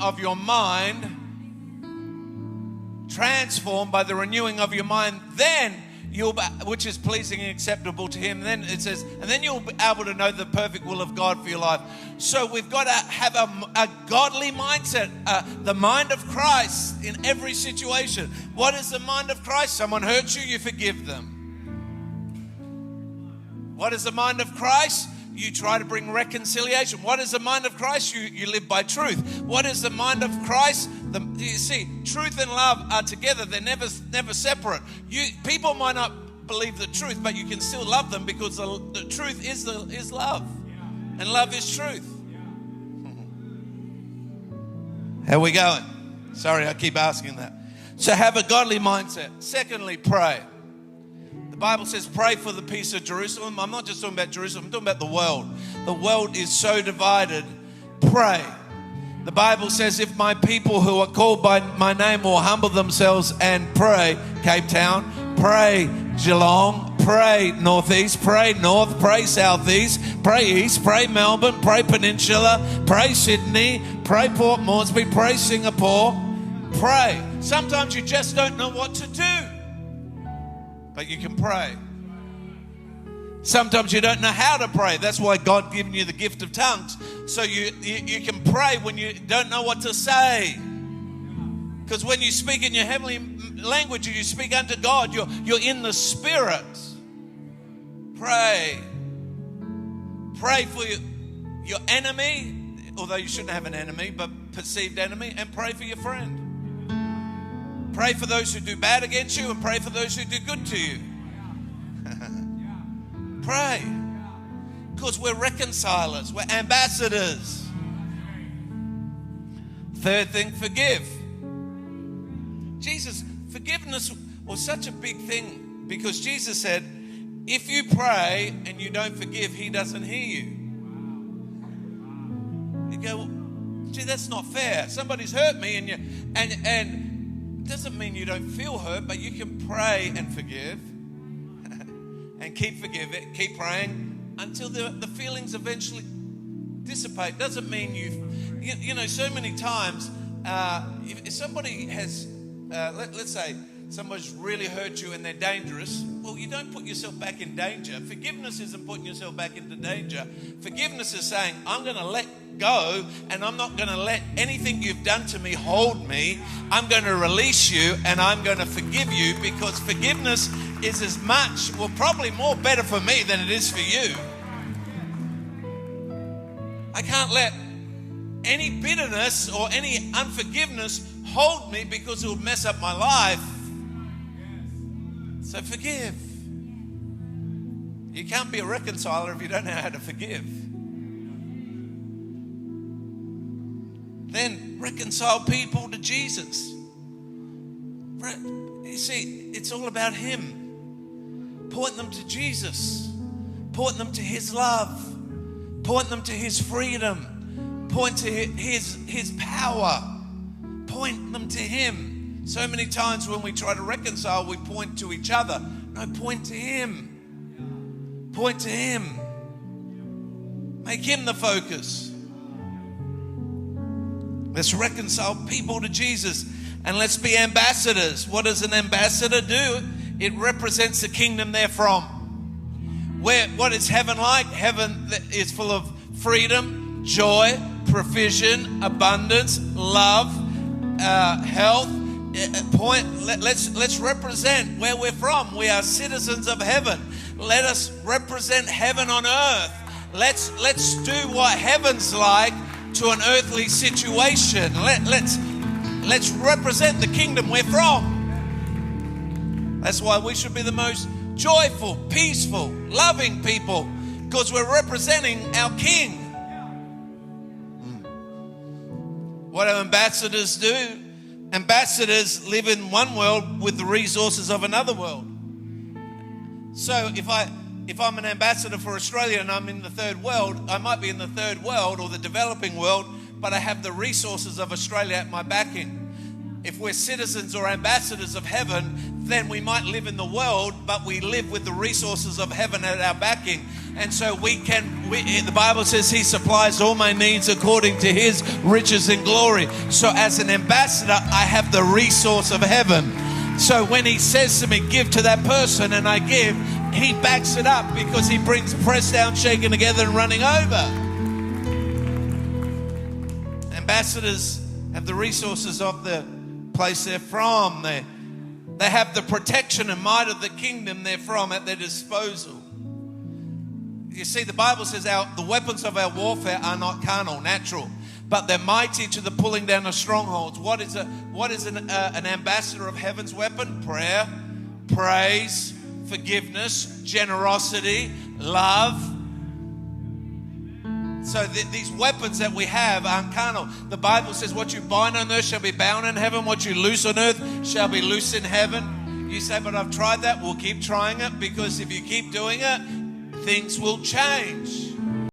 of your mind, transformed by the renewing of your mind, then which is pleasing and acceptable to him. Then it says, and then you'll be able to know the perfect will of God for your life. So we've got to have a godly mindset, the mind of Christ in every situation. What is the mind of Christ? Someone hurts you, you forgive them. What is the mind of Christ? You try to bring reconciliation. What is the mind of Christ? You live by truth. What is the mind of Christ? You see, truth and love are together. They're never separate. People might not believe the truth, but you can still love them because the truth is love. And love is truth. How are we going? Sorry, I keep asking that. So have a godly mindset. Secondly, pray. The Bible says pray for the peace of Jerusalem. I'm not just talking about Jerusalem, I'm talking about the world. The world is so divided. Pray. The Bible says if my people who are called by my name will humble themselves and pray, Cape Town, pray Geelong, pray Northeast, pray North, pray Southeast, pray East, pray Melbourne, pray Peninsula, pray Sydney, pray Port Moresby, pray Singapore, pray. Sometimes you just don't know what to do, but you can pray. Sometimes you don't know how to pray. That's why God given you the gift of tongues. So you can pray when you don't know what to say. Because when you speak in your heavenly language, you speak unto God, you're in the Spirit. Pray. Pray for your enemy, although you shouldn't have an enemy, but perceived enemy, and pray for your friend. Pray for those who do bad against you and pray for those who do good to you. Pray. Because we're reconcilers. We're ambassadors. Third thing, forgive. Forgiveness was such a big thing because Jesus said, if you pray and you don't forgive, he doesn't hear you. You go, well, gee, that's not fair. Somebody's hurt me and it doesn't mean you don't feel hurt, but you can pray and forgive and keep forgiving, keep praying until the feelings eventually dissipate. Doesn't mean you know, so many times if somebody has, let's say somebody's really hurt you and they're dangerous, well, you don't put yourself back in danger. Forgiveness isn't putting yourself back into danger. Forgiveness is saying, I'm going to let go and I'm not going to let anything you've done to me hold me. I'm going to release you and I'm going to forgive you, because forgiveness is as much, well, probably more better for me than it is for you. I can't let any bitterness or any unforgiveness hold me because it will mess up my life. So forgive. You can't be a reconciler if you don't know how to forgive. Then reconcile people to Jesus. You see, it's all about him. Point them to Jesus. Point them to his love. Point them to his freedom. Point to his power. Point them to him. So many times when we try to reconcile, we point to each other. No, point to him. Point to him. Make him the focus. Let's reconcile people to Jesus and let's be ambassadors. What does an ambassador do? It represents the kingdom they're from. What is heaven like? Heaven is full of freedom, joy, provision, abundance, love, health. Let's represent where we're from. We are citizens of heaven. Let us represent heaven on earth. Let's do what heaven's like to an earthly situation. Let's represent the kingdom we're from. That's why we should be the most joyful, peaceful, loving people, because we're representing our King. What do ambassadors do? Ambassadors live in one world with the resources of another world. So if I'm an ambassador for Australia and I'm in the third world, I might be in the third world or the developing world, but I have the resources of Australia at my backing. if we're citizens or ambassadors of heaven, then we might live in the world, but we live with the resources of heaven at our backing. And so the Bible says he supplies all my needs according to his riches and glory. So as an ambassador, I have the resource of heaven. So when he says to me, give to that person, and I give, he backs it up because he brings pressed down, shaken together, and running over. Ambassadors have the resources of the place they're from. They have the protection and might of the kingdom they're from at their disposal. You see, the Bible says the weapons of our warfare are not carnal, natural, but they're mighty to the pulling down of strongholds. What is an ambassador of heaven's weapon? Prayer, praise, forgiveness, generosity, love. So these weapons that we have aren't carnal. The Bible says what you bind on earth shall be bound in heaven. What you loose on earth shall be loose in heaven. You say, but I've tried that. We'll keep trying it, because if you keep doing it, things will change.